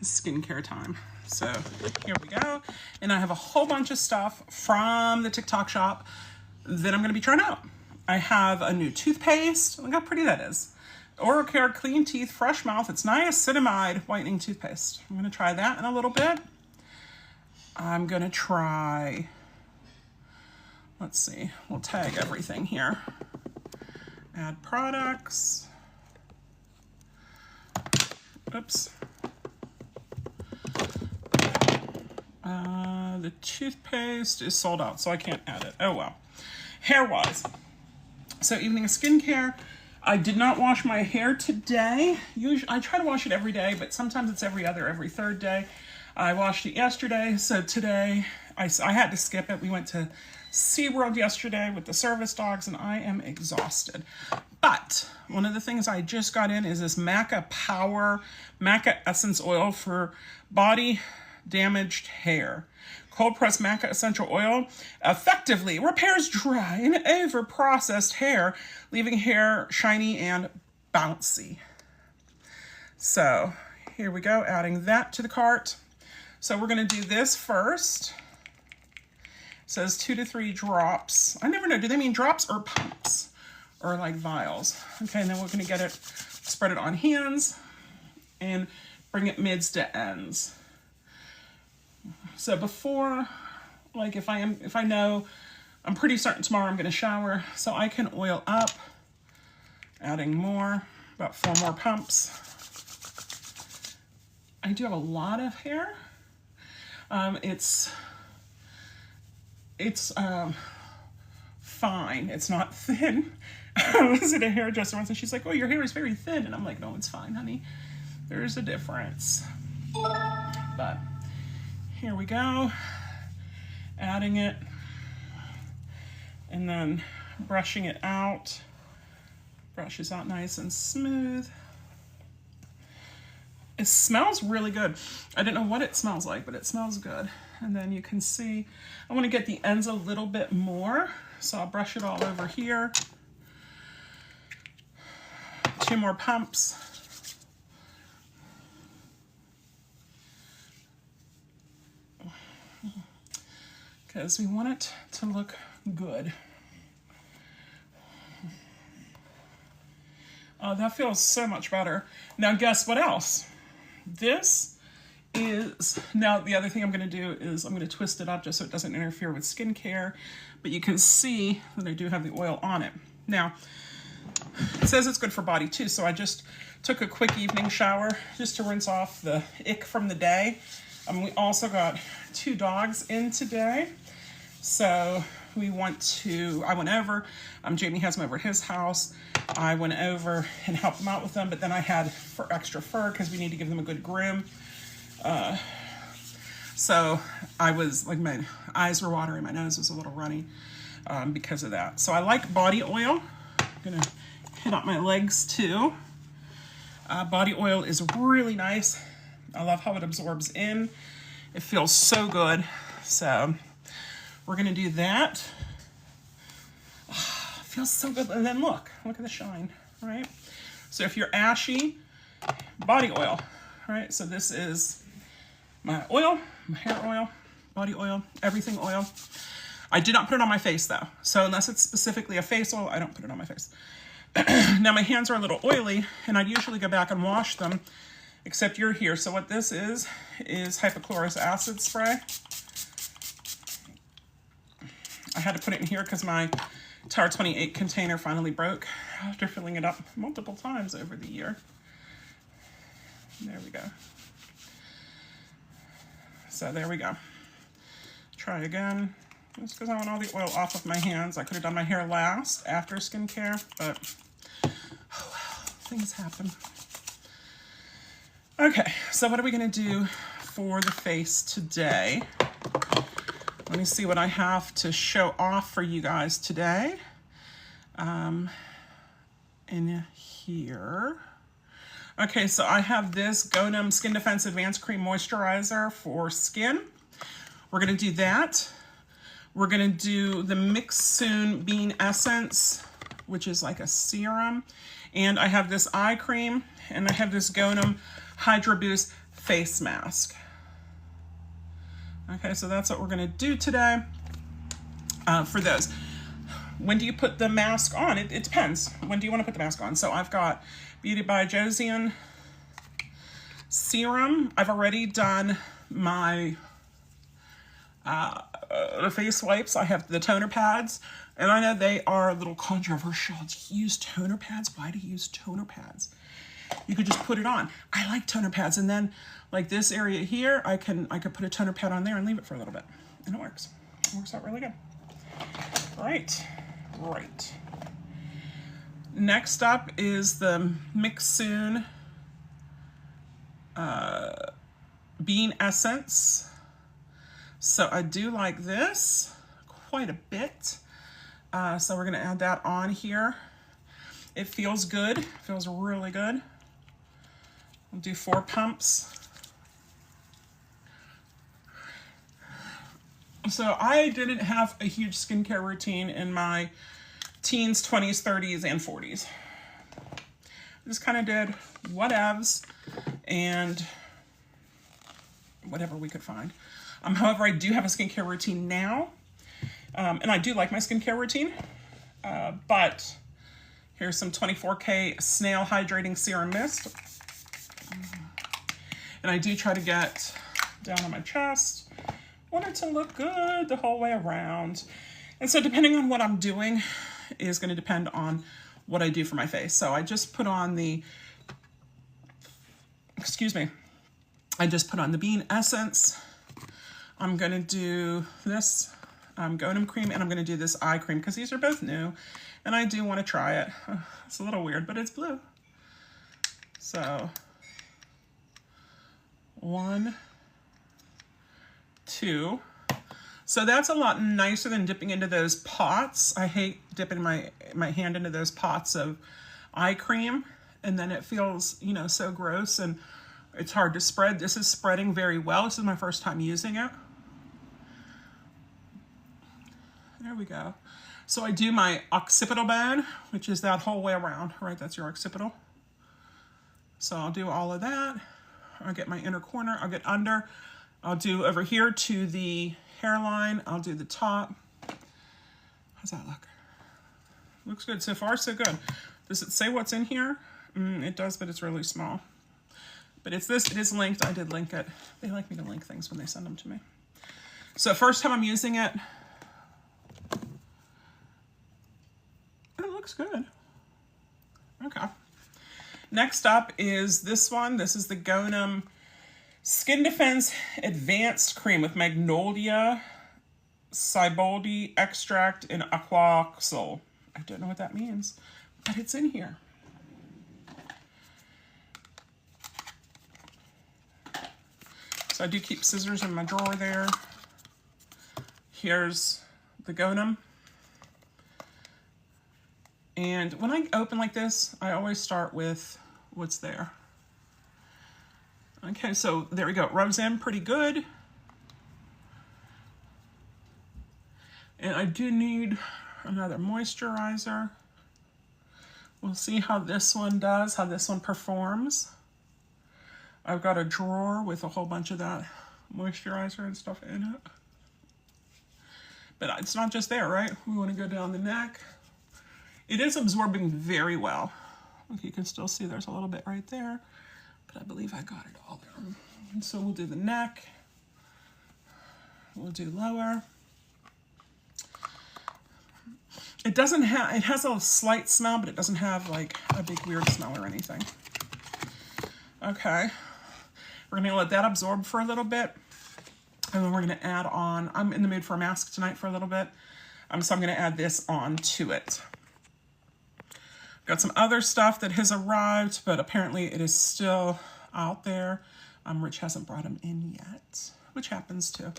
skincare time. So here we go. And I have a whole bunch of stuff from the TikTok shop that I'm gonna be trying out. I have a new toothpaste. Look how pretty that is. Oral Care Clean Teeth Fresh Mouth. It's niacinamide whitening toothpaste. I'm gonna try that in a little bit. I'm gonna try, let's see, we'll tag everything here. Add products. Oops. The toothpaste is sold out, so I can't add it. Oh well. Hair-wise. So evening of skincare. I did not wash my hair today. Usually, I try to wash it every day, but sometimes it's every other, every third day. I washed it yesterday, so today I had to skip it. We went to SeaWorld yesterday with the service dogs, and I am exhausted. But one of the things I just got in is this Maca Power Maca Essence Oil for body damaged hair. Cold pressed maca essential oil effectively repairs dry and over processed hair, leaving hair shiny and bouncy. So here we go, adding that to the cart. So we're gonna do this first. It says 2 to 3 drops. I never know, do they mean drops or pumps? Or like vials? Okay, and then we're gonna get it, spread it on hands and bring it mids to ends. So before, like if I know, I'm pretty certain tomorrow I'm gonna shower, so I can oil up, adding more, about 4 more pumps. I do have a lot of hair. It's fine, it's not thin. I was at a hairdresser once and she's like, oh, your hair is very thin. And I'm like, no, it's fine, honey. There's a difference. But here we go, adding it and then brushing it out. Brushes out nice and smooth. It smells really good. I don't know what it smells like, but it smells good. And then you can see, I want to get the ends a little bit more, so I'll brush it all over here. 2 more pumps. Because we want it to look good. Oh, that feels so much better. Now guess what else? This is, now the other thing I'm gonna do is I'm gonna twist it up just so it doesn't interfere with skincare, but you can see that I do have the oil on it. Now, it says it's good for body too, so I just took a quick evening shower just to rinse off the ick from the day. We also got 2 dogs in today. So I went over, Jamie has them over at his house. I went over and helped them out with them, but then I had extra fur because we need to give them a good groom. So I was like, my eyes were watering, my nose was a little runny because of that. So I like body oil. I'm gonna hit up my legs too. Body oil is really nice. I love how it absorbs in. It feels so good. So we're gonna do that. Oh, it feels so good. And then look at the shine, right? So if you're ashy, body oil, right? So this is my oil, my hair oil, body oil, everything oil. I did not put it on my face though. So unless it's specifically a face oil, I don't put it on my face. Now my hands are a little oily and I'd usually go back and wash them, except you're here. So what this is hypochlorous acid spray. I had to put it in here because my Tower 28 container finally broke after filling it up multiple times over the year. There we go. So there we go. Try again. Just because I want all the oil off of my hands. I could have done my hair last after skincare, but oh well, things happen. Okay, so what are we gonna do for the face today? Let me see what I have to show off for you guys today. In here. Okay, so I have this Gonum Skin Defense Advanced Cream Moisturizer for skin. We're gonna do that. We're gonna do the Mix Soon Bean Essence, which is like a serum. And I have this eye cream, and I have this Gonum Hydro Boost face mask. Okay, so that's what we're gonna do today for those. When do you put the mask on? It depends. When do you want to put the mask on? So I've got Beauty by Joseon serum. I've already done my face wipes. I have the toner pads, and I know they are a little controversial. Do you use toner pads? Why do you use toner pads? You could just put it on. I like toner pads, and then like this area here, I could put a toner pad on there and leave it for a little bit, and it works. It works out really good. Right. Next up is the Mixsoon Bean Essence. So I do like this quite a bit. So we're gonna add that on here. It feels good, feels really good. We'll do 4 pumps. So I didn't have a huge skincare routine in my teens, 20s, 30s, and 40s. Just kind of did whatevs and whatever we could find. However, I do have a skincare routine now, and I do like my skincare routine, but here's some 24K Snail Hydrating Serum Mist. And I do try to get down on my chest. Want it to look good the whole way around. And so depending on what I'm doing is going to depend on what I do for my face. So I just put on the, I just put on the Bean Essence. I'm going to do this Gonum cream, and I'm going to do this eye cream because these are both new and I do want to try it. It's a little weird, but it's blue. So 1, 2. So that's a lot nicer than dipping into those pots. I hate dipping my hand into those pots of eye cream, and then it feels, you know, so gross and it's hard to spread. This is spreading very well. This is my first time using it. There we go. So I do my occipital bone, which is that whole way around, right? That's your occipital. So I'll do all of that. I'll get my inner corner, I'll get under. I'll do over here to the hairline. I'll do the top. How's that look? Looks good. So far, so good. Does it say what's in here? It does, but it's really small. But it's this. It is linked. I did link it. They like me to link things when they send them to me. So first time I'm using it. It looks good. Okay. Next up is this one. This is the Gonum Skin Defense Advanced Cream with Magnolia, Cyboldi Extract, and Aquaxyl. I don't know what that means, but it's in here. So I do keep scissors in my drawer there. Here's the Gonum. And when I open like this, I always start with what's there. Okay, so there we go. It rubs in pretty good. And I do need another moisturizer. We'll see how this one does, how this one performs. I've got a drawer with a whole bunch of that moisturizer and stuff in it. But it's not just there, right? We want to go down the neck. It is absorbing very well. Look, you can still see there's a little bit right there, but I believe I got it all there. And so we'll do the neck. We'll do lower. It doesn't have, it has a slight smell, but it doesn't have like a big weird smell or anything. Okay. We're gonna let that absorb for a little bit. And then we're gonna add on, I'm in the mood for a mask tonight for a little bit. So I'm gonna add this on to it. Got some other stuff that has arrived, but apparently it is still out there. Rich hasn't brought them in yet, which happens too.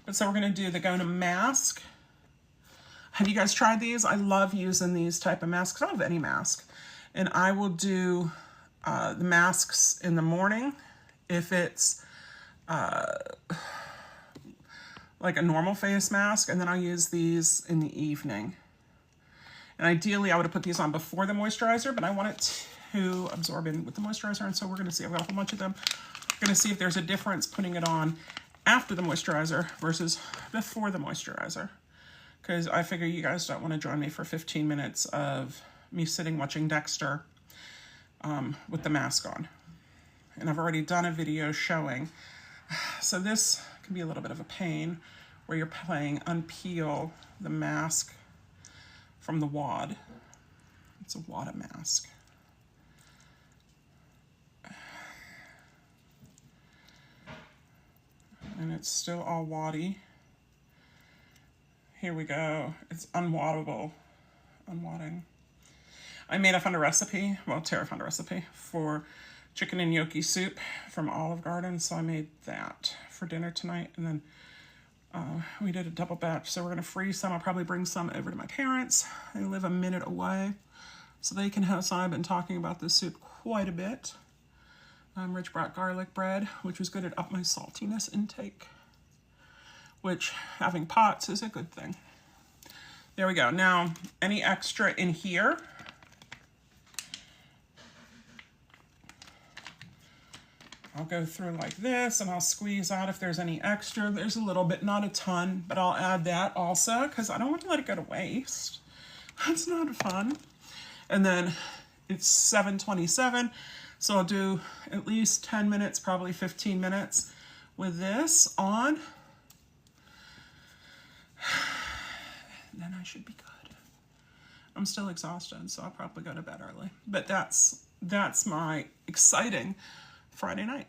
But so we're gonna do the Gonum mask. Have you guys tried these? I love using these type of masks. I love any mask. And I will do the masks in the morning if it's like a normal face mask, and then I'll use these in the evening. And ideally, I would have put these on before the moisturizer, but I want it to absorb in with the moisturizer, and so we're gonna see. I've got a whole bunch of them Gonna see if there's a difference putting it on after the moisturizer versus before the moisturizer. Because I figure you guys don't want to join me for 15 minutes of me sitting watching Dexter with the mask on. And I've already done a video showing. So this can be a little bit of a pain where you're playing unpeel the mask from the wad. It's a wad mask. And it's still all waddy. Here we go. It's unwaddable. Unwadding. I found a recipe, well, Tara found a recipe for chicken and gnocchi soup from Olive Garden, so I made that for dinner tonight, and then we did a double batch, so we're going to freeze some. I'll probably bring some over to my parents. They live a minute away, so they can have some. I've been talking about this soup quite a bit. Rich brought garlic bread, which was good. It upped my saltiness intake, which having pots is a good thing. There we go. Now, any extra in here, I'll go through like this and I'll squeeze out if there's any extra. There's a little bit, not a ton, but I'll add that also because I don't want to let it go to waste. That's not fun. And then it's 7:27, so I'll do at least 10 minutes, probably 15 minutes with this on. Then I should be good. I'm still exhausted, so I'll probably go to bed early. But that's my exciting Friday night.